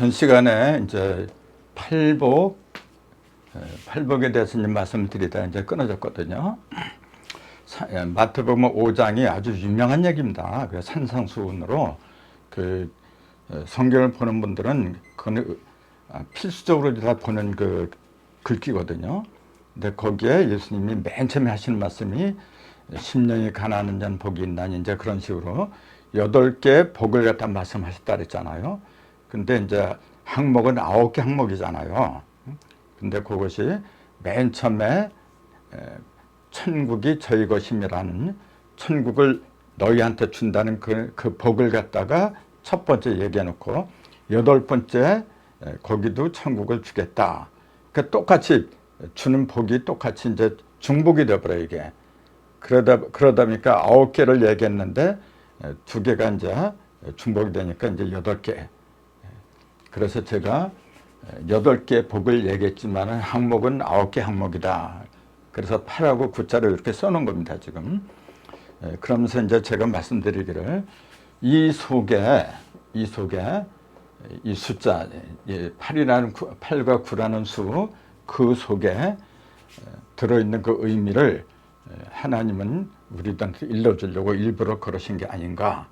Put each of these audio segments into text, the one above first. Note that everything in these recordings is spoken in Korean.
전 시간에 이제 팔복, 팔복에 대해서 이제 말씀드리다 이제 끊어졌거든요. 마태복음 5장이 아주 유명한 얘기입니다. 그 산상수훈으로 그 성경을 보는 분들은 그건 필수적으로 다 보는 그 글귀거든요. 근데 거기에 예수님이 맨 처음에 하시는 말씀이 심령이 가난한 자는 복이 있나니 이제 그런 식으로 8개 복을 갖다 말씀하셨다 그랬잖아요. 근데 이제 항목은 9개 항목이잖아요. 근데 그것이 맨 처음에 천국이 저희 것임이라는 천국을 너희한테 준다는 그 복을 갖다가 첫 번째 얘기해 놓고 8번째 거기도 천국을 주겠다. 그러니까 똑같이 주는 복이 똑같이 이제 중복이 되어버려 이게. 그러다 보니까 9개를 얘기했는데 2개가 이제 중복이 되니까 이제 8개. 그래서 제가 8개 복을 얘기했지만 항목은 9개 항목이다. 그래서 8하고 9자를 이렇게 써놓은 겁니다, 지금. 그러면서 이제 제가 말씀드리기를 이 속에 이 숫자, 8과 9라는 수, 그 속에 들어있는 그 의미를 하나님은 우리들한테 일러주려고 일부러 그러신 게 아닌가.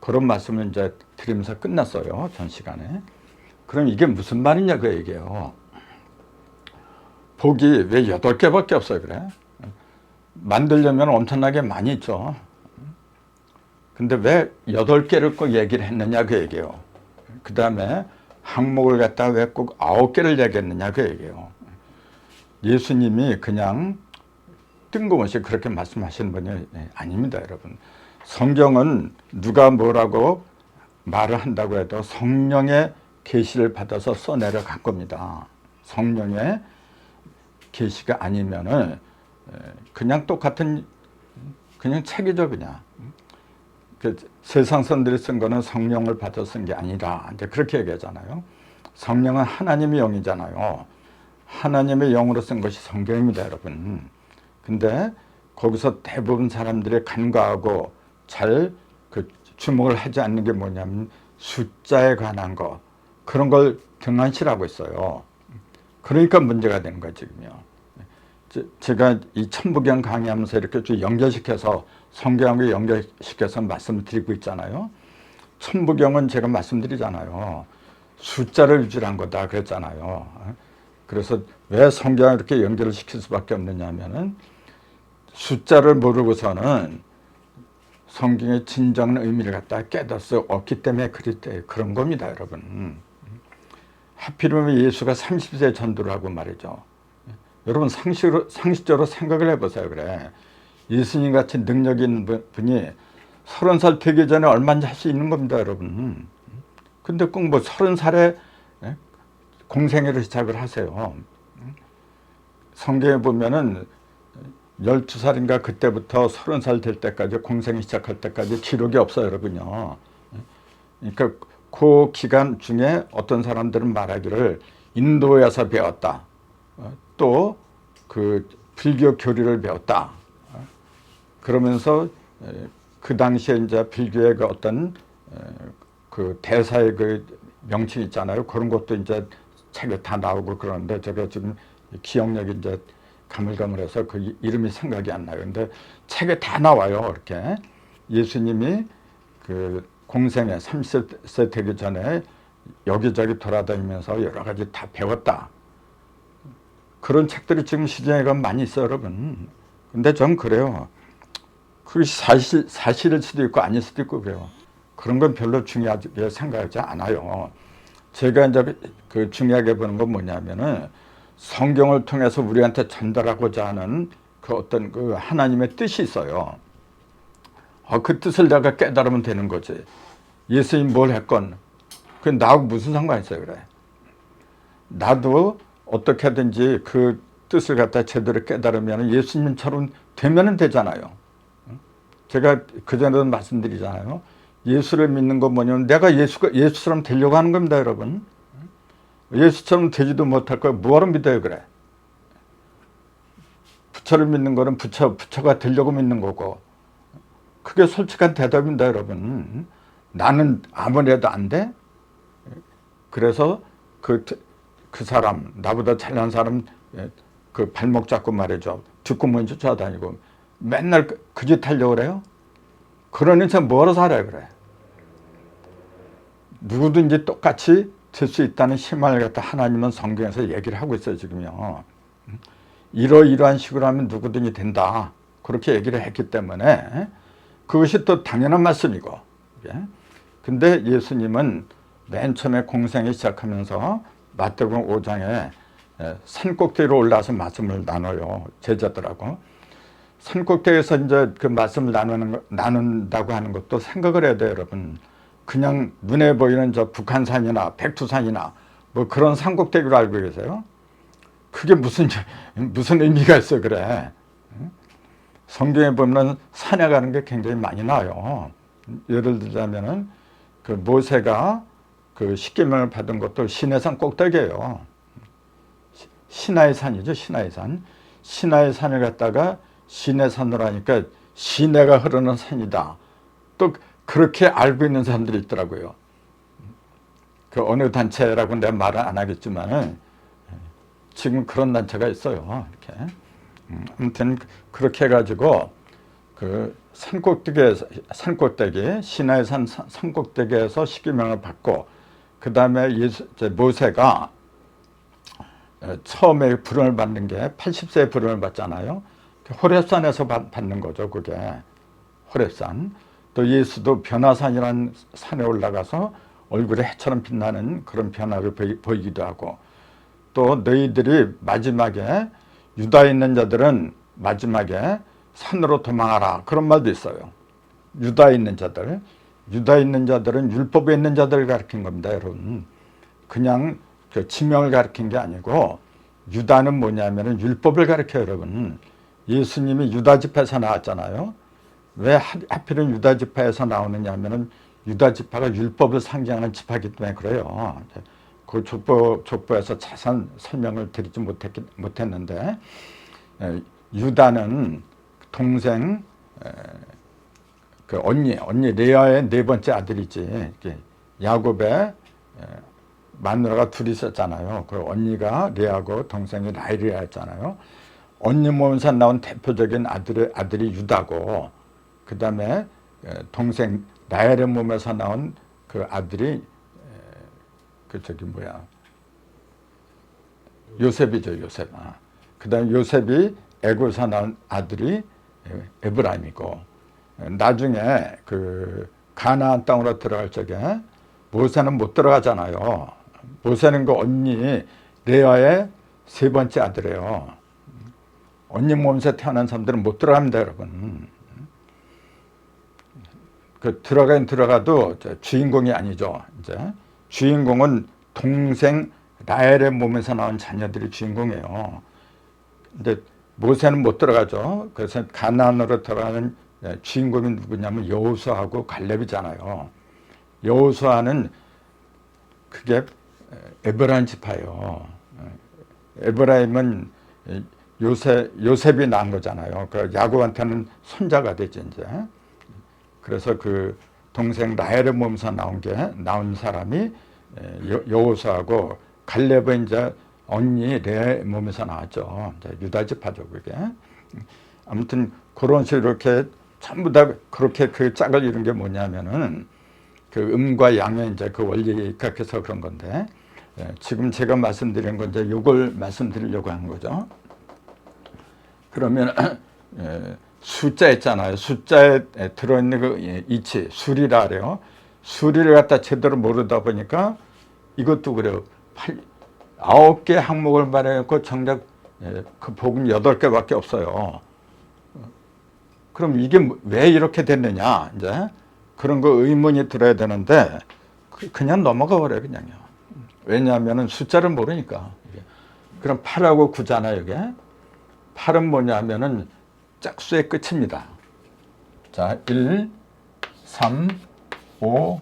그런 말씀을 이제 드리면서 끝났어요, 전 시간에. 그럼 이게 무슨 말이냐, 그 얘기예요. 복이 왜 8개밖에 없어요, 그래? 만들려면 엄청나게 많이 있죠. 근데 왜 8개를 꼭 얘기를 했느냐, 그 얘기예요. 그 다음에 항목을 갖다 왜 꼭 9개를 얘기했느냐, 그 얘기예요. 예수님이 그냥 뜬금없이 그렇게 말씀하시는 분이 아닙니다, 여러분. 성경은 누가 뭐라고 말을 한다고 해도 성령의 계시를 받아서 써내려 간 겁니다. 성령의 계시가 아니면은 그냥 똑같은 그냥 책이죠, 그냥. 그 세상 선들이 쓴 거는 성령을 받아 쓴 게 아니라 이제 그렇게 얘기하잖아요. 성령은 하나님의 영이잖아요. 하나님의 영으로 쓴 것이 성경입니다, 여러분. 근데 거기서 대부분 사람들이 간과하고 잘 그 주목을 하지 않는 게 뭐냐면 숫자에 관한 거, 그런 걸 등한시하고 있어요. 그러니까 문제가 되는 거예요, 지금요. 제가 이 천부경 강의하면서 이렇게 쭉 연결시켜서 성경하고 연결시켜서 말씀을 드리고 있잖아요. 천부경은 제가 말씀드리잖아요. 숫자를 위주로 한 거다 그랬잖아요. 그래서 왜 성경을 이렇게 연결을 시킬 수밖에 없느냐 하면은 숫자를 모르고서는 성경의 진정한 의미를 갖다 깨달을 수 없기 때문에 그런 겁니다, 여러분. 하필이면 예수가 30세 전도를 하고 말이죠. 여러분 상식적으로 생각을 해보세요. 그래, 예수님 같이 능력 있는 분이 30살 되기 전에 얼마나 할 수 있는 겁니다, 여러분. 근데 꼭 뭐 30살에 공생애를 시작을 하세요. 성경에 보면은 12살인가 그때부터 30살 될 때까지 공생이 시작할 때까지 기록이 없어요, 여러분요. 그러니까 그 기간 중에 어떤 사람들은 말하기를 인도에서 배웠다. 또 그 불교 교리를 배웠다. 그러면서 그 당시에 이제 불교의 그 어떤 그 대사의 그 명칭 있잖아요. 그런 것도 이제 책에 다 나오고 그러는데 제가 지금 기억력이 이제 가물가물해서 그 이름이 생각이 안 나요. 근데 책에 다 나와요. 이렇게 예수님이 그 공생애 30세 되기 전에 여기저기 돌아다니면서 여러 가지 다 배웠다. 그런 책들이 지금 시중에 가면 많이 있어요, 여러분. 근데 전 그래요. 그것이 사실일 수도 있고 아닐 수도 있고 그래요. 그런 건 별로 중요하게 생각하지 않아요. 제가 이제 그 중요하게 보는 건 뭐냐면은 성경을 통해서 우리한테 전달하고자 하는 그 어떤 그 하나님의 뜻이 있어요. 그 뜻을 내가 깨달으면 되는 거지. 예수님 뭘 했건 그 나하고 무슨 상관이 있어요, 그래. 나도 어떻게든지 그 뜻을 갖다 제대로 깨달으면 예수님처럼 되면 되잖아요. 제가 그전에도 말씀드리잖아요. 예수를 믿는 건 뭐냐면 내가 예수처럼 되려고 하는 겁니다, 여러분. 예수처럼 되지도 못할 걸 뭐하러 믿어요, 그래. 부처를 믿는 거는 부처가 되려고 믿는 거고. 그게 솔직한 대답입니다, 여러분. 나는 아무리 해도 안 돼? 그래서 그 사람, 나보다 잘난 사람 그 발목 잡고 말이죠. 뒷구멍 쫓아다니고 맨날 그 짓 하려고 그래요? 그런 인생 뭐로 살아요, 그래? 누구든지 똑같이 될 수 있다는 희망을 갖다 하나님은 성경에서 얘기를 하고 있어요, 지금요. 이러이러한 식으로 하면 누구든지 된다. 그렇게 얘기를 했기 때문에 그것이 또 당연한 말씀이고. 근데 예수님은 맨 처음에 공생이 시작하면서 마태복음 5장에 산꼭대기로 올라와서 말씀을 나눠요. 제자들하고. 산꼭대기에서 이제 그 말씀을 나눈다고 하는 것도 생각을 해야 돼요, 여러분. 그냥 눈에 보이는 저 북한산이나 백두산이나 뭐 그런 산꼭대기로 알고 계세요? 그게 무슨 의미가 있어, 그래. 성경에 보면 산에 가는 게 굉장히 많이 나와요. 예를 들자면은 그 모세가 그 십계명을 받은 것도 시내산 꼭대기예요. 시나이 산이죠, 시나이 산. 시나이 산을 갖다가 시내산으로 하니까 시내가 흐르는 산이다. 또 그렇게 알고 있는 사람들이 있더라고요. 그 어느 단체라고 내가 말은 안 하겠지만은 지금 그런 단체가 있어요. 이렇게. 아무튼 그렇게 해가지고 그 산꼭대기 시나이 산 산꼭대기에서 십계명을 받고 그 다음에 모세가 처음에 부름을 받는 게 80세에 부름을 받잖아요. 호렙산에서 받는 거죠, 그게. 호렙산. 또 예수도 변화산이라는 산에 올라가서 얼굴에 해처럼 빛나는 그런 변화를 보이기도 하고, 또 너희들이 마지막에 유다에 있는 자들은 마지막에 산으로 도망하라, 그런 말도 있어요. 유다에 있는 자들은 율법에 있는 자들을 가리킨 겁니다, 여러분. 그냥 그 지명을 가리킨 게 아니고, 유다는 뭐냐면은 율법을 가리켜요, 여러분. 예수님이 유다 지파에서 나왔잖아요. 왜 하필은 유다 지파에서 나오느냐 하면은 유다 지파가 율법을 상징하는 지파이기 때문에 그래요. 그 족보에서 자세한 설명을 드리지 못했는데, 유다는 동생 그 언니 레아의 네 번째 아들이지. 야곱의 마누라가 둘이 있었잖아요. 그 언니가 레아고 동생이 라헬이었잖아요. 언니 몸에서 나온 대표적인 아들이 유다고, 그 다음에 동생 라헬의 몸에서 나온 그 아들이 요셉이죠, 요셉. 그 다음에 요셉이 애굽에서 나온 아들이 에브라임이고, 나중에 그 가나안 땅으로 들어갈 적에 모세는 못 들어가잖아요. 모세는 그 언니 레아의 세 번째 아들이에요. 언니 몸에서 태어난 사람들은 못 들어갑니다, 여러분. 그 들어가긴 들어가도 주인공이 아니죠. 이제 주인공은 동생 라헬의 몸에서 나온 자녀들이 주인공이에요. 근데 모세는 못 들어가죠. 그래서 가나안으로 들어가는 주인공이 누구냐면 여호수아하고 갈렙이잖아요. 여호수아는 그게 에브라임 지파예요. 에브라임은 요셉이 낳은 거잖아요. 그 야곱한테는 손자가 되지, 이제. 그래서 그 동생 라헬의 몸에서 나온 사람이 여호수아하고, 갈렙은 이제 언니 레아의 몸에서 나왔죠. 유다 지파죠, 그게. 아무튼 그런 식으로 이렇게 전부 다 그렇게 그 짝을 이룬 게 뭐냐면은 그 음과 양의 이제 그 원리에 입각해서 그런 건데, 지금 제가 말씀드린 건 이제 요걸 말씀드리려고 하는 거죠. 그러면 숫자 있잖아요. 숫자에 들어있는 그 이치, 수리라 그래요. 수리를 갖다 제대로 모르다 보니까 이것도 그래요. 9개 항목을 말해놓고 정작 그 복음 8개밖에 없어요. 그럼 이게 왜 이렇게 됐느냐, 이제 그런 거 의문이 들어야 되는데 그냥 넘어가 버려요, 그냥요. 왜냐하면은 숫자를 모르니까. 그럼 8하고 9잖아요, 이게. 8은 뭐냐면은 짝수의 끝입니다. 자, 1, 3, 5,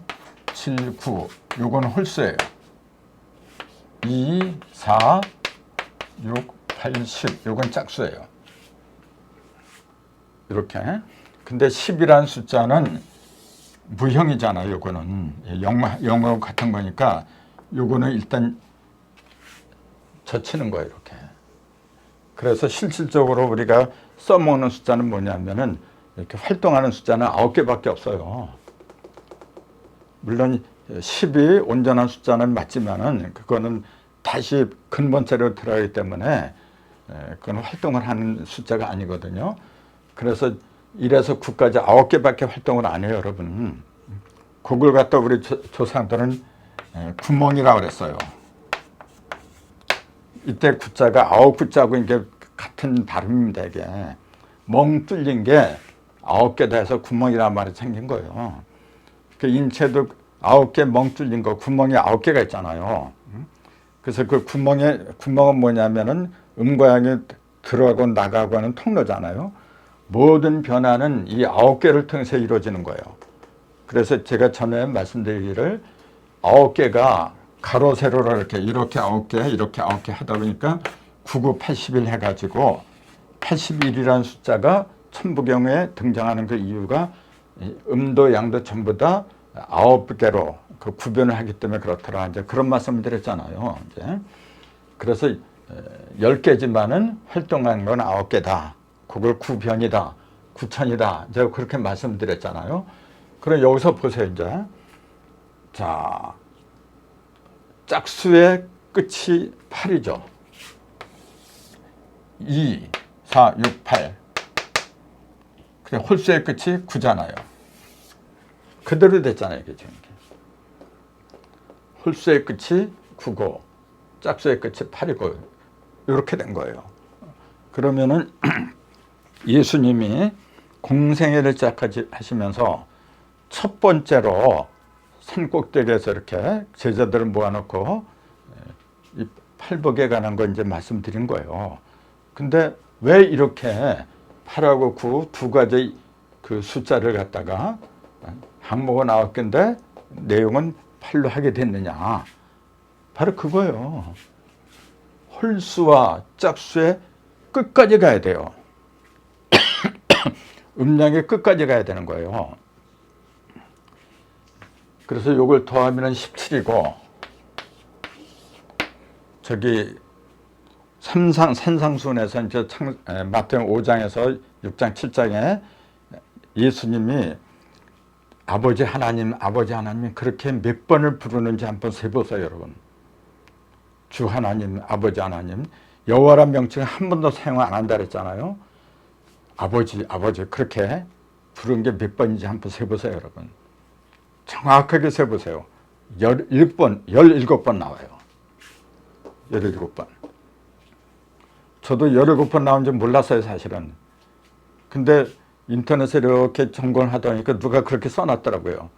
7, 9. 요건 홀수예요. 2, 4, 6, 8, 10. 요건 짝수예요. 이렇게. 근데 10이라는 숫자는 무형이잖아요. 요거는 0하고 같은 거니까 요거는 일단 젖히는 거예요, 이렇게. 그래서 실질적으로 우리가 써먹는 숫자는 뭐냐면은 이렇게 활동하는 숫자는 9개밖에 없어요. 물론 10이 온전한 숫자는 맞지만은 그거는 다시 근본체로 들어가기 때문에 그건 활동을 하는 숫자가 아니거든요. 그래서 1에서 9까지 9개밖에 활동을 안 해요, 여러분. 그걸 갖다 우리 조상들은 구멍이라고 그랬어요. 이때 구자가 9구자고 이게 같은 발음입니다, 이게. 멍 뚫린 게 9개다 해서 구멍이라는 말이 생긴 거예요. 그 인체도 9개 멍 뚫린 거, 구멍이 9개가 있잖아요. 그래서 그 구멍은 뭐냐면은 음과 양이 들어가고 나가고 하는 통로잖아요. 모든 변화는 이 9개를 통해서 이루어지는 거예요. 그래서 제가 전에 말씀드리기를 9개가 가로 세로로 이렇게 9개 이렇게 9개 하다 보니까 99, 81 해가지고 81이라는 숫자가 천부경에 등장하는 그 이유가 음도 양도 전부 다 9개로 그 구별을 하기 때문에 그렇더라. 이제 그런 말씀을 드렸잖아요. 이제 그래서 10개지만은 활동하는 건 9개다. 그걸 구변이다. 구천이다. 제가 그렇게 말씀드렸잖아요. 그럼 여기서 보세요, 이제. 자, 짝수의 끝이 8이죠. 2, 4, 6, 8. 그래, 홀수의 끝이 9잖아요. 그대로 됐잖아요, 이게 지금. 홀수의 끝이 9고, 짝수의 끝이 8이고, 이렇게 된 거예요. 그러면은 예수님이 공생애를 시작하시면서 첫 번째로 산 꼭대기에서 이렇게 제자들을 모아놓고 이 팔복에 관한 거 이제 말씀드린 거예요. 근데 왜 이렇게 8하고 9 두 가지 그 숫자를 갖다가 항목은 9개인데 내용은 8로 하게 됐느냐? 바로 그거예요. 홀수와 짝수의 끝까지 가야 돼요. 음량의 끝까지 가야 되는 거예요. 그래서 요걸 더하면 17이고, 저기 산상순에서 이제 마태복음 5장에서 6장 7장에 예수님이 아버지 하나님 그렇게 몇 번을 부르는지 한번 세보세요, 여러분. 주 하나님, 아버지 하나님, 여호와란 명칭을 한 번도 사용 안 한다 그랬잖아요. 아버지 그렇게 부른 게 몇 번인지 한번 세보세요, 여러분. 정확하게 세보세요. 17번 나와요. 17번. 저도 17번 나온지 몰랐어요, 사실은. 근데 인터넷에 이렇게 점검을 하다 보니까 누가 그렇게 써놨더라고요.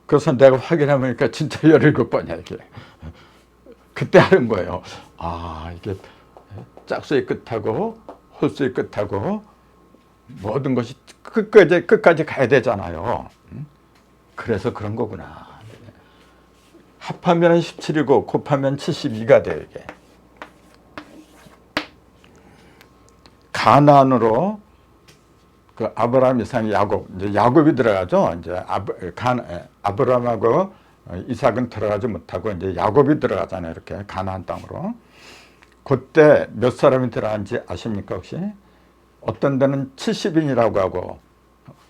그래서 내가 확인해 보니까 진짜 17번이야, 이게. 그때 하는 거예요. 아, 이게 짝수의 끝하고 홀수의 끝하고 모든 것이 끝까지 가야 되잖아요. 그래서 그런 거구나. 합하면 17이고 곱하면 72가 돼요, 이게. 가나안으로 그 아브라함, 이삭, 야곱, 이제 야곱이 들어가죠. 이제 아브라함하고 이삭은 들어가지 못하고 이제 야곱이 들어가잖아요. 이렇게 가나안 땅으로. 그때 몇 사람이 들어간지 아십니까, 혹시? 어떤 데는 70인이라고 하고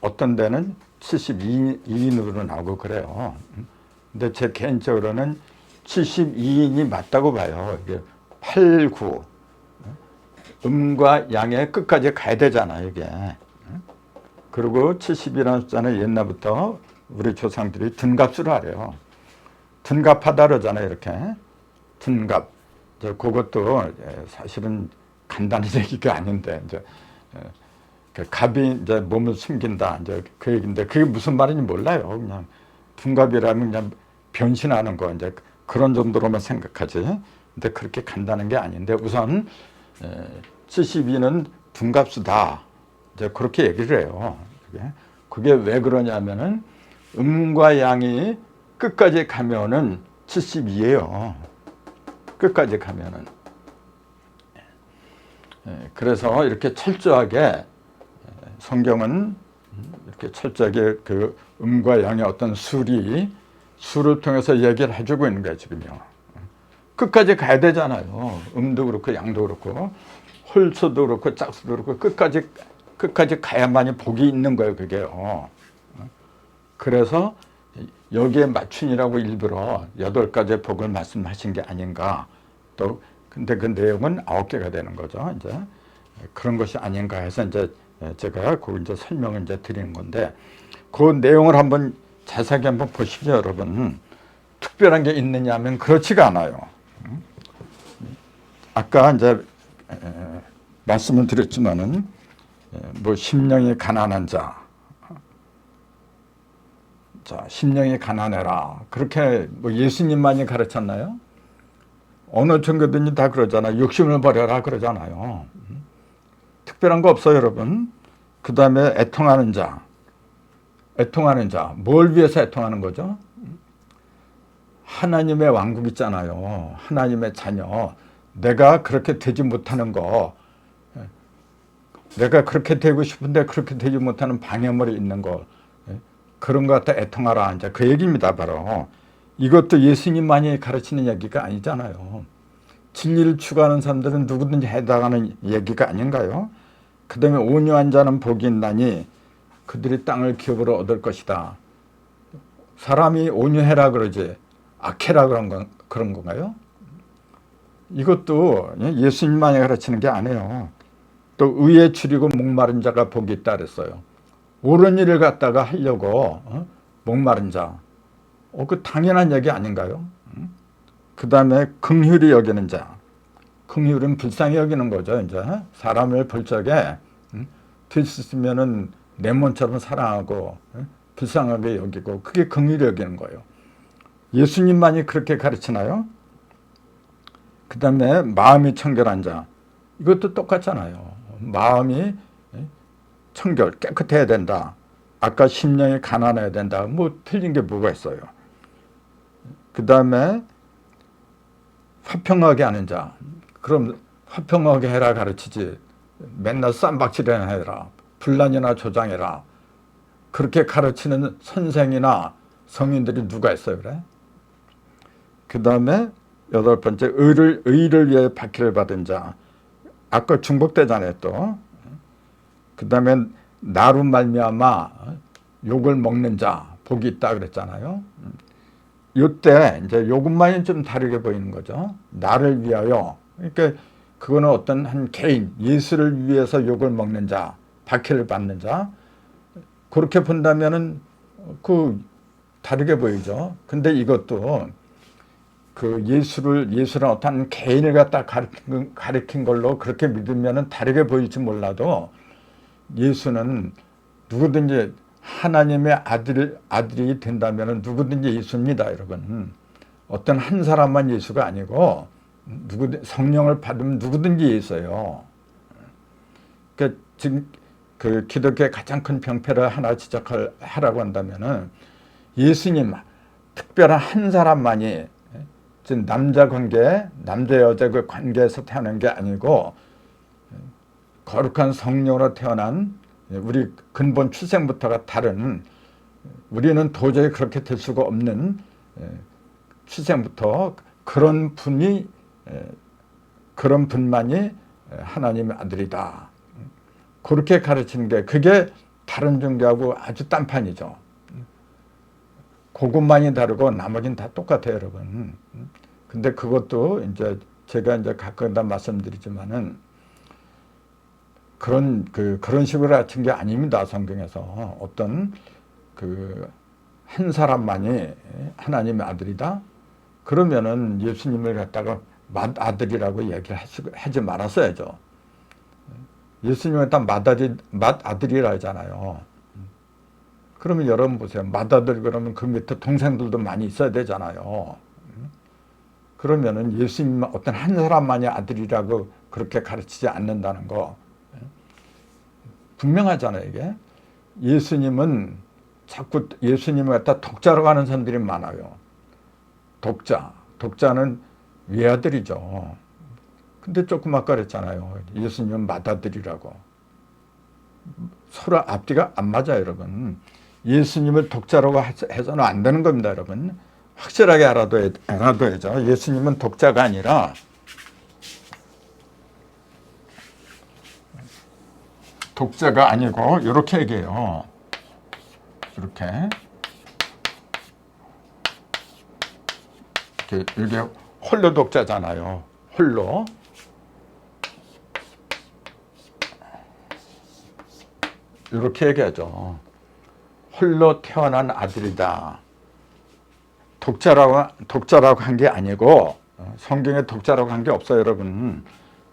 어떤 데는 72인으로 나오고 그래요. 근데 제 개인적으로는 72인이 맞다고 봐요. 이게 8, 9. 음과 양의 끝까지 가야 되잖아요, 이게. 그리고 70이라는 숫자는 옛날부터 우리 조상들이 둔갑수로 하래요. 둔갑하다 그러잖아요, 이렇게. 둔갑. 그것도 사실은 간단한 얘기가 아닌데, 이제. 그 갑이 이제 몸을 숨긴다, 이제 그 얘기인데, 그게 무슨 말인지 몰라요. 그냥 둔갑이라면 그냥 변신하는 거, 이제 그런 정도로만 생각하지. 근데 그렇게 간단한 게 아닌데, 우선 72는 둔갑수다. 이제 그렇게 얘기를 해요. 그게 왜 그러냐면은 음과 양이 끝까지 가면은 72예요. 끝까지 가면은. 그래서 이렇게 철저하게 성경은 이렇게 철저하게 그 음과 양의 어떤 수를 통해서 얘기를 해주고 있는 거예요, 지금요. 끝까지 가야 되잖아요. 음도 그렇고 양도 그렇고 홀수도 그렇고 짝수도 그렇고 끝까지 가야만이 복이 있는 거예요, 그게요. 그래서 여기에 맞춘이라고 일부러 8가지의 복을 말씀하신 게 아닌가. 또 근데 그 내용은 9개가 되는 거죠. 이제 그런 것이 아닌가 해서 이제 제가 그 이제 설명을 이제 드리는 건데, 그 내용을 한번 자세하게 한번 보시죠, 여러분. 특별한 게 있느냐 하면 그렇지가 않아요. 아까 이제 말씀을 드렸지만은 뭐 심령이 가난한 자, 심령이 가난해라. 그렇게 뭐 예수님만이 가르쳤나요? 어느 종교든지 다 그러잖아요. 욕심을 버려라 그러잖아요. 특별한 거 없어요, 여러분. 그 다음에 애통하는 자. 뭘 위해서 애통하는 거죠? 하나님의 왕국 있잖아요. 하나님의 자녀. 내가 그렇게 되지 못하는 거, 내가 그렇게 되고 싶은데 그렇게 되지 못하는 방해물이 있는 거, 그런 거 갖다 애통하라. 이제 그 얘기입니다, 바로. 이것도 예수님만이 가르치는 얘기가 아니잖아요. 진리를 추구하는 사람들은 누구든지 해당하는 얘기가 아닌가요? 그 다음에 온유한 자는 복이 있나니 그들이 땅을 기업으로 얻을 것이다. 사람이 온유해라 그러지 악해라 그런 건가요? 이것도 예수님만이 가르치는 게 아니에요. 또 의에 줄이고 목마른 자가 복이 있다 그랬어요. 옳은 일을 갖다가 하려고 목마른 자. 그 당연한 얘기 아닌가요? 그 다음에 긍휼히 여기는 자. 긍휼은 불쌍히 여기는 거죠. 이제 사람을 볼 적에 될 수 있으면은 내 몸처럼 사랑하고 불쌍하게 여기고, 그게 긍휼히 여기는 거예요. 예수님만이 그렇게 가르치나요? 그 다음에 마음이 청결한 자. 이것도 똑같잖아요. 마음이 청결, 깨끗해야 된다. 아까 심령이 가난해야 된다. 뭐 틀린 게 뭐가 있어요. 그 다음에 화평하게 하는 자. 그럼 화평하게 해라 가르치지 맨날 쌈박질이나 해라, 분란이나 조장해라, 그렇게 가르치는 선생이나 성인들이 누가 있어요, 그래? 그 다음에 8번째, 의를 위해 박해를 받은 자. 아까 중복되잖아요, 또. 그 다음에 나로 말미암아 욕을 먹는 자, 복이 있다 그랬잖아요. 이때 이제 요것만이 좀 다르게 보이는 거죠. 나를 위하여. 그러니까 그거는 어떤 한 개인, 예수를 위해서 욕을 먹는 자, 박해를 받는 자. 그렇게 본다면은 그 다르게 보이죠. 근데 이것도 그 예수를 어떤 개인을 갖다 가리킨 걸로 그렇게 믿으면은 다르게 보일지 몰라도, 예수는 누구든지 하나님의 아들이 된다면 누구든지 예수입니다, 여러분. 어떤 한 사람만 예수가 아니고 성령을 받으면 누구든지 예수예요. 그러니까 지금 그 기독교의 가장 큰 병폐를 하나 지적하라고 한다면은, 예수님 특별한 한 사람만이 즉 남자 여자 그 관계에서 태어난 게 아니고 거룩한 성령으로 태어난, 우리 근본 출생부터가 다른, 우리는 도저히 그렇게 될 수가 없는 출생부터 그런 분만이 하나님의 아들이다. 그렇게 가르치는 게, 그게 다른 종교하고 아주 딴판이죠. 그것만이 다르고 나머지는 다 똑같아요, 여러분. 근데 그것도 이제 제가 이제 가끔 다 말씀드리지만은, 그런 식으로 가르친 게 아닙니다, 성경에서. 어떤 한 사람만이 하나님의 아들이다? 그러면은 예수님을 갖다가 맏아들이라고 얘기를 하지 말았어야죠. 예수님을 딱 맏아들이라 하잖아요. 그러면 여러분 보세요. 맏아들 그러면 그 밑에 동생들도 많이 있어야 되잖아요. 그러면은 예수님 어떤 한 사람만이 아들이라고 그렇게 가르치지 않는다는 거 분명하잖아요, 이게. 예수님은 자꾸 예수님을 갖다 독자로 가는 사람들이 많아요. 독자는 외아들이죠. 근데 조금 아까 그랬잖아요. 예수님은 맏아들이라고. 서로 앞뒤가 안 맞아요, 여러분. 예수님을 독자라고 해서는 안 되는 겁니다, 여러분. 확실하게 알아둬야죠. 예수님은 독자가 아니라 독자가 아니고 이렇게 얘기해요. 이게 홀로 독자잖아요. 홀로. 이렇게 얘기하죠. 홀로 태어난 아들이다. 독자라고 한 게 아니고, 성경에 독자라고 한 게 없어요, 여러분.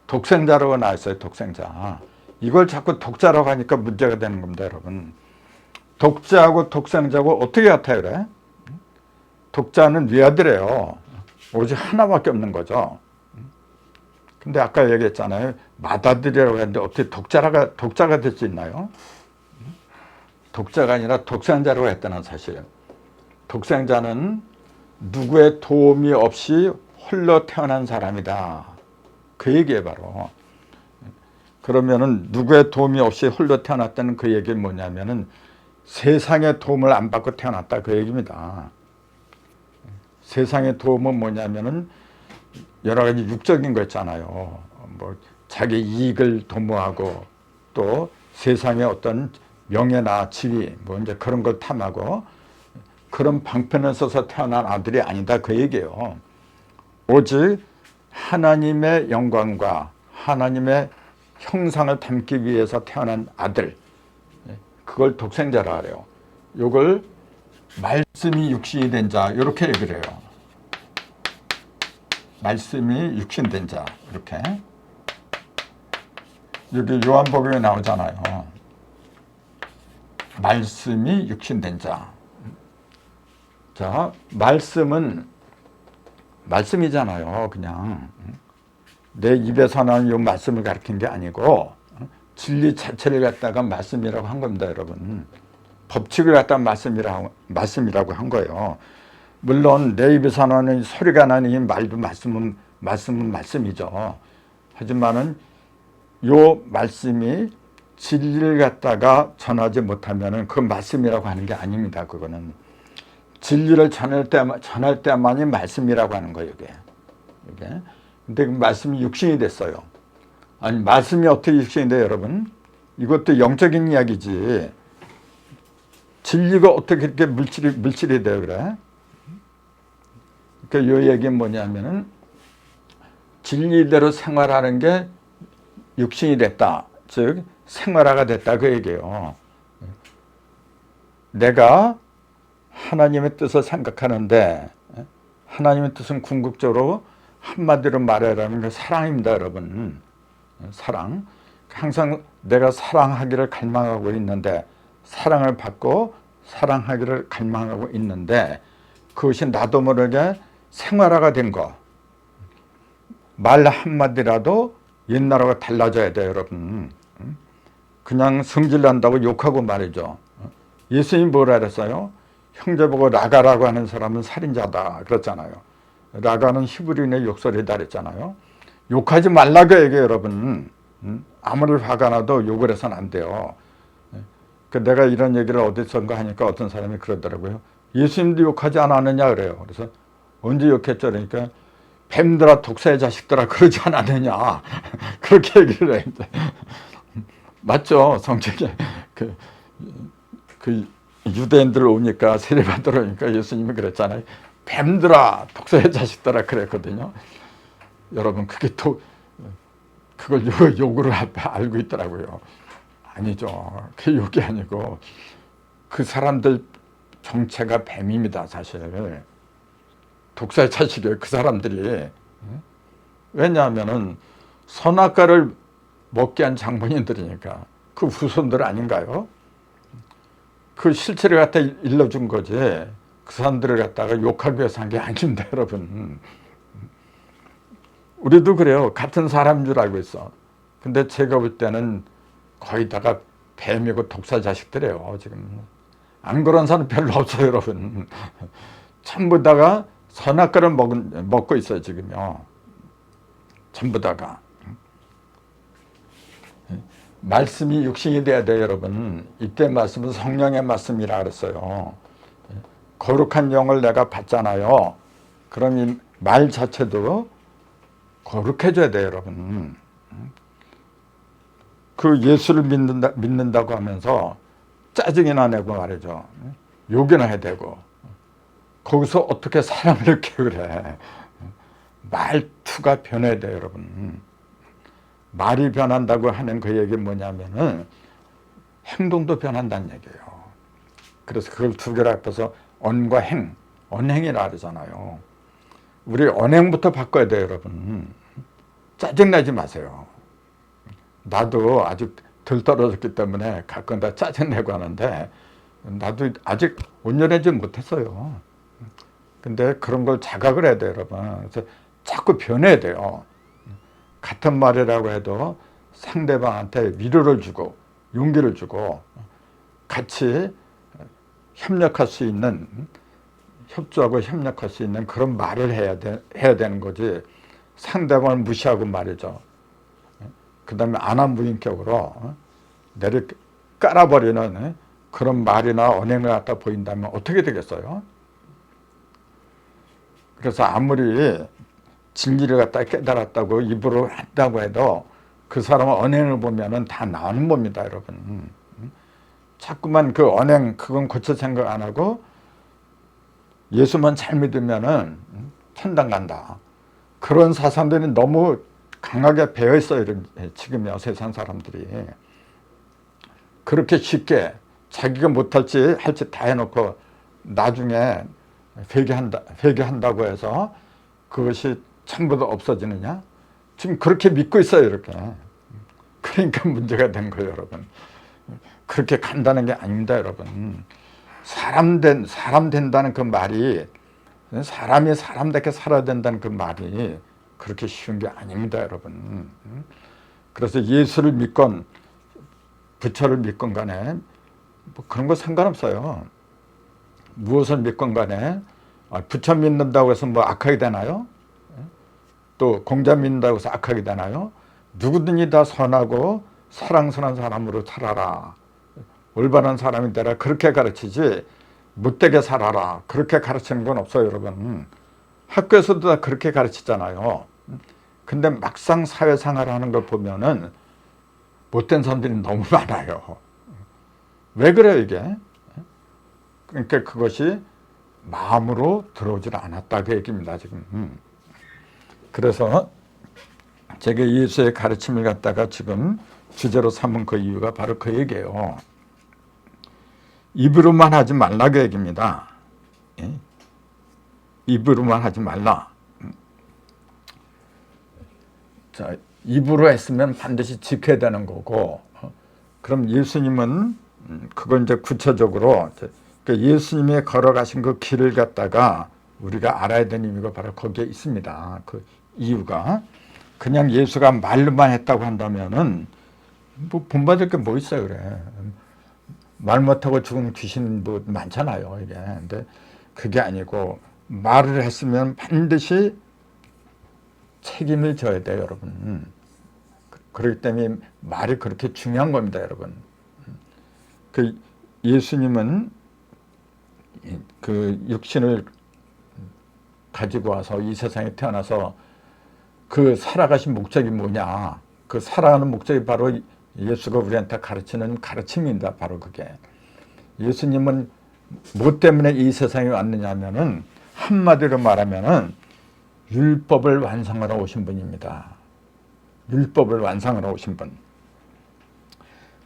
독생자라고 나왔어요, 독생자. 이걸 자꾸 독자라고 하니까 문제가 되는 겁니다, 여러분. 독자하고 독생자하고 어떻게 같아요, 그래? 독자는 외아들이에요. 오직 하나밖에 없는 거죠. 근데 아까 얘기했잖아요. 맏아들이라고 했는데 어떻게 독자가 될 수 있나요? 독자가 아니라 독생자라고 했다는 사실. 독생자는 누구의 도움이 없이 홀로 태어난 사람이다. 그 얘기에 바로. 그러면은 누구의 도움이 없이 홀로 태어났다는 그 얘기는 뭐냐면은 세상의 도움을 안 받고 태어났다 그 얘기입니다. 세상의 도움은 뭐냐면은 여러 가지 육적인 거 있잖아요. 뭐 자기 이익을 도모하고 또 세상의 어떤 명예나 지위 뭐 이제 그런 걸 탐하고 그런 방편을 써서 태어난 아들이 아니다 그 얘기예요. 오직 하나님의 영광과 하나님의 형상을 담기 위해서 태어난 아들, 그걸 독생자라 그래요. 이걸 말씀이 육신이 된 자 이렇게 얘기를 해요. 말씀이 육신된 자 이렇게. 여기 요한복음에 나오잖아요. 말씀이 육신된 자. 자, 말씀은 말씀이잖아요. 그냥 내 입에서 나오는 이 말씀을 가리킨 게 아니고 진리 자체를 갖다가 말씀이라고 한 겁니다, 여러분. 법칙을 갖다가 말씀이라고 한 거예요. 물론 내 입에서 나오는 소리가 나는 이 말도 말씀은 말씀이죠. 하지만은 요 말씀이 진리를 갖다가 전하지 못하면은 그 말씀이라고 하는 게 아닙니다. 그거는 진리를 전할 때만이 말씀이라고 하는 거예요. 이게. 근데 그 말씀이 육신이 됐어요. 아니 말씀이 어떻게 육신이 돼요, 여러분? 이것도 영적인 이야기지. 진리가 어떻게 이렇게 물질이 돼요, 그래? 그러니까 이 얘기는 뭐냐면은 진리대로 생활하는 게 육신이 됐다. 즉 생활화가 됐다 그 얘기예요. 내가 하나님의 뜻을 생각하는데 하나님의 뜻은 궁극적으로 한마디로 말하자면 사랑입니다, 여러분. 사랑. 항상 내가 사랑하기를 갈망하고 있는데 사랑을 받고 사랑하기를 갈망하고 있는데 그것이 나도 모르게 생활화가 된 거. 말 한마디라도 옛날하고 달라져야 돼요, 여러분. 그냥 성질난다고 욕하고 말이죠. 예수님이 뭐라 그랬어요? 형제 보고 라가라고 하는 사람은 살인자다 그랬잖아요. 라가는 히브리인의 욕설이다 그랬잖아요. 욕하지 말라고 얘기해요, 여러분. 아무리 화가 나도 욕을 해서는 안 돼요. 내가 이런 얘기를 어디선가 하니까 어떤 사람이 그러더라고요. 예수님도 욕하지 않았느냐 그래요. 그래서 언제 욕했죠? 그러니까 뱀들아 독사의 자식들아 그러지 않았느냐 그렇게 얘기를 해요. 맞죠? 성경에 그 유대인들 오니까 세례받으러 오니까 예수님이 그랬잖아요. 뱀들아 독사의 자식들아 그랬거든요. 여러분 그게 또 그걸 욕으로 알고 있더라고요. 아니죠. 그게 욕이 아니고 그 사람들 정체가 뱀입니다, 사실. 독사의 자식이에요, 그 사람들이. 왜냐하면은 선악과를 먹게 한 장본인들이니까 그 후손들 아닌가요? 그 실체를 갖다 일러준 거지. 그 사람들을 갖다가 욕하기 위해서 한 게 아닙니다, 여러분. 우리도 그래요. 같은 사람인 줄 알고 있어. 근데 제가 볼 때는 거의 다가 뱀이고 독사 자식들이에요, 지금. 안 그런 사람 별로 없어요, 여러분. 전부 다가 선악과를 먹고 있어요, 지금요. 전부 다가. 말씀이 육신이 돼야 돼요, 여러분. 이때 말씀은 성령의 말씀이라 그랬어요. 거룩한 영을 내가 받잖아요. 그럼 이 말 자체도 거룩해져야 돼요, 여러분. 그 예수를 믿는다고 하면서 짜증이나 내고 말이죠. 욕이나 해대고. 거기서 어떻게 사람을 이렇게 그래. 말투가 변해야 돼요, 여러분. 말이 변한다고 하는 그 얘기는 뭐냐면은 행동도 변한다는 얘기예요. 그래서 그걸 두 개를 합해서 언과 행, 언행이라 그러잖아요. 우리 언행부터 바꿔야 돼요, 여러분. 짜증내지 마세요. 나도 아직 덜 떨어졌기 때문에 가끔 다 짜증내고 하는데 나도 아직 온전해지지 못했어요. 근데 그런 걸 자각을 해야 돼요, 여러분. 그래서 자꾸 변해야 돼요. 같은 말이라고 해도 상대방한테 위로를 주고 용기를 주고 같이 협력할 수 있는, 협조하고 협력할 수 있는 그런 말을 해야 되는 거지. 상대방을 무시하고 말이죠. 그 다음에 안한무인격으로 내를 깔아버리는 그런 말이나 언행을 갖다 보인다면 어떻게 되겠어요? 그래서 아무리 진리를 갖다 깨달았다고 입으로 한다고 해도 그 사람의 언행을 보면은 다 나오는 겁니다, 여러분. 자꾸만 그 언행, 그건 고쳐 생각 안 하고 예수만 잘 믿으면은 천당 간다. 그런 사상들이 너무 강하게 배어 있어요, 지금요, 세상 사람들이. 그렇게 쉽게 자기가 못할지 할지 다 해놓고 나중에 회개한다고 해서 그것이 전부 다 없어지느냐? 지금 그렇게 믿고 있어요, 이렇게. 그러니까 문제가 된 거예요, 여러분. 그렇게 간다는 게 아닙니다, 여러분. 사람 된다는 그 말이, 사람이 사람답게 살아야 된다는 그 말이 그렇게 쉬운 게 아닙니다, 여러분. 그래서 예수를 믿건 부처를 믿건 간에 뭐 그런 거 상관없어요. 무엇을 믿건 간에 부처 믿는다고 해서 뭐 악하게 되나요? 또 공자 믿는다고 해서 악하게 되나요? 누구든지 다 선하고 사랑스러운 사람으로 살아라. 올바른 사람이 되라. 그렇게 가르치지 못되게 살아라. 그렇게 가르치는 건 없어요, 여러분. 학교에서도 다 그렇게 가르치잖아요. 근데 막상 사회생활을 하는 걸 보면은 못된 사람들이 너무 많아요. 왜 그래요, 이게? 그러니까 그것이 마음으로 들어오질 않았다, 그 얘기입니다, 지금. 그래서 제가 예수의 가르침을 갖다가 지금 주제로 삼은 그 이유가 바로 그 얘기예요. 입으로만 하지 말라, 그 얘기입니다. 입으로만 하지 말라. 자, 입으로 했으면 반드시 지켜야 되는 거고, 그럼 예수님은 그건 이제 구체적으로 예수님이 걸어가신 그 길을 갖다가 우리가 알아야 되는 이유가 바로 거기에 있습니다. 그 이유가 그냥 예수가 말로만 했다고 한다면은 뭐 본받을 게 뭐 있어요, 그래. 말 못하고 죽은 귀신도 많잖아요, 이게. 근데 그게 아니고 말을 했으면 반드시 책임을 져야 돼요, 여러분. 그렇기 때문에 말이 그렇게 중요한 겁니다, 여러분. 그 예수님은 그 육신을 가지고 와서 이 세상에 태어나서 그 살아가신 목적이 뭐냐? 그 살아가는 목적이 바로 예수가 우리한테 가르치는 가르침입니다, 바로 그게. 예수님은 뭐 때문에 이 세상에 왔느냐 하면은 한마디로 말하면은 율법을 완성하러 오신 분입니다. 율법을 완성하러 오신 분.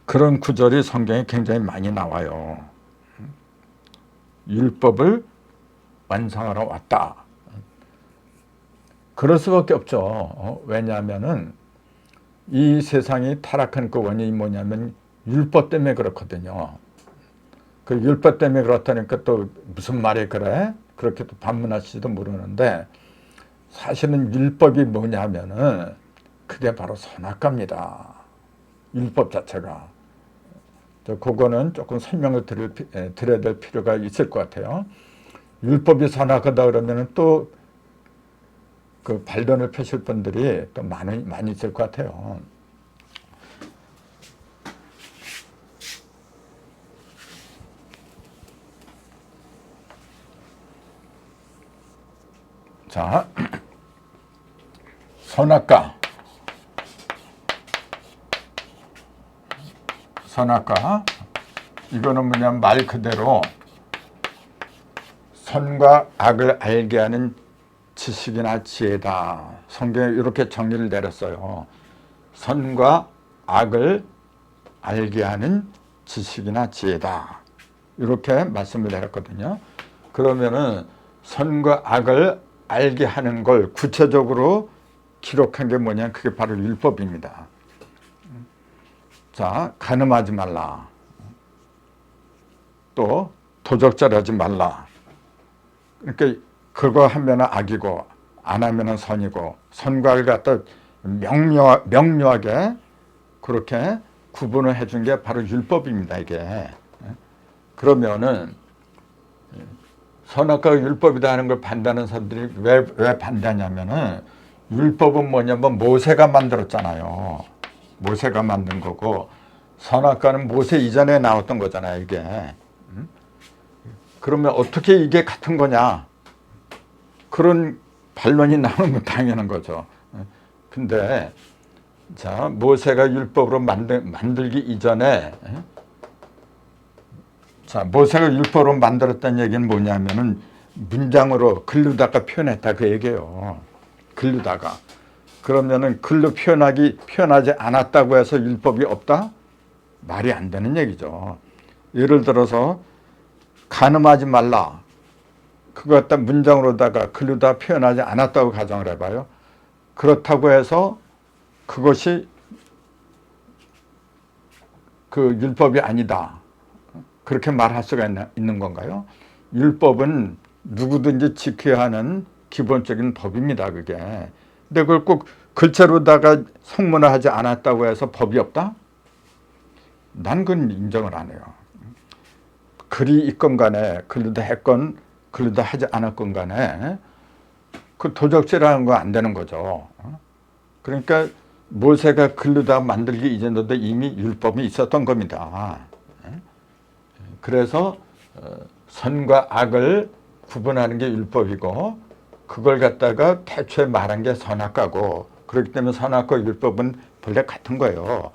그런 구절이 성경에 굉장히 많이 나와요. 율법을 완성하러 왔다. 그럴 수밖에 없죠. 왜냐하면은 이 세상이 타락한 그 원인이 뭐냐면 율법 때문에 그렇거든요. 그 율법 때문에 그렇다니까 또 무슨 말이 그래? 그렇게 또 반문하실지도 모르는데 사실은 율법이 뭐냐면은 그게 바로 선악과입니다. 율법 자체가. 그거는 조금 설명을 드려야 될 필요가 있을 것 같아요. 율법이 선악하다 그러면은 또 그 반론을 펴실 분들이 또 많이 있을 것 같아요. 자, 선악과. 선악과. 이거는 뭐냐면 말 그대로 선과 악을 알게 하는 지식이나 지혜다. 성경에 이렇게 정리를 내렸어요. 선과 악을 알게 하는 지식이나 지혜다. 이렇게 말씀을 내렸거든요. 그러면은 선과 악을 알게 하는 걸 구체적으로 기록한 게 뭐냐? 그게 바로 율법입니다. 자, 간음하지 말라. 또 도적질하지 말라. 그러니까 그거 하면 악이고 안 하면 선이고 선과 악을 갖다 명료하게 그렇게 구분을 해준 게 바로 율법입니다. 이게. 그러면은 선악과가 율법이다 하는 걸 반대하는 사람들이 왜 반대하냐면은 율법은 뭐냐면 모세가 만들었잖아요. 모세가 만든 거고 선악과는 모세 이전에 나왔던 거잖아요. 이게. 그러면 어떻게 이게 같은 거냐? 그런 반론이 나오는 건 당연한 거죠. 근데 자, 모세가 율법으로 만들기 이전에 자, 모세가 율법으로 만들었다는 얘기는 뭐냐면은 문장으로 글로다가 표현했다 그 얘기예요. 글로다가. 그러면은 글로 표현하지 않았다고 해서 율법이 없다? 말이 안 되는 얘기죠. 예를 들어서 간음하지 말라. 그거 갖다 문장으로다가 글로다 표현하지 않았다고 가정을 해봐요. 그렇다고 해서 그것이 그 율법이 아니다. 그렇게 말할 수가 있는 건가요? 율법은 누구든지 지켜야 하는 기본적인 법입니다. 그게. 근데 그걸 꼭 글자로다가 성문을 하지 않았다고 해서 법이 없다? 난 그건 인정을 안 해요. 글이 있건 간에 글로다 했건 글로다 하지 않았건 간에 그 도적질하는 거 안 되는 거죠. 그러니까 모세가 글로다 만들기 이전에도 이미 율법이 있었던 겁니다. 그래서 선과 악을 구분하는 게 율법이고 그걸 갖다가 태초에 말한 게 선악과고 그렇기 때문에 선악과 율법은 본래 같은 거예요.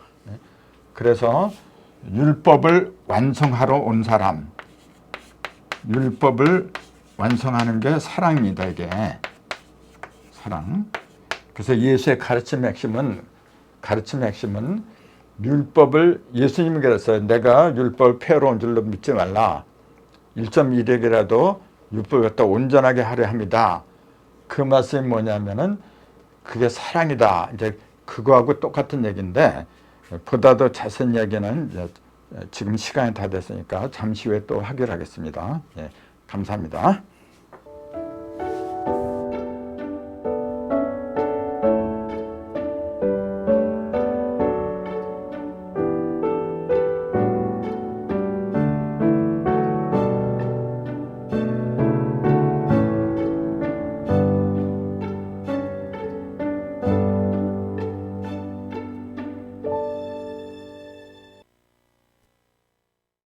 그래서 율법을 완성하러 온 사람, 율법을 완성하는 게 사랑입니다. 이게 사랑. 그래서 예수의 가르침 핵심은 율법을 예수님이 그랬어요. 내가 율법을 폐하러 온 줄로 믿지 말라. 1.1핵이라도 율법을 갖다 온전하게 하려 합니다. 그 말씀이 뭐냐면은 그게 사랑이다. 이제 그거하고 똑같은 얘기인데 보다 더 자세한 얘기는 지금 시간이 다 됐으니까 잠시 후에 또 하기로 하겠습니다. 예, 감사합니다.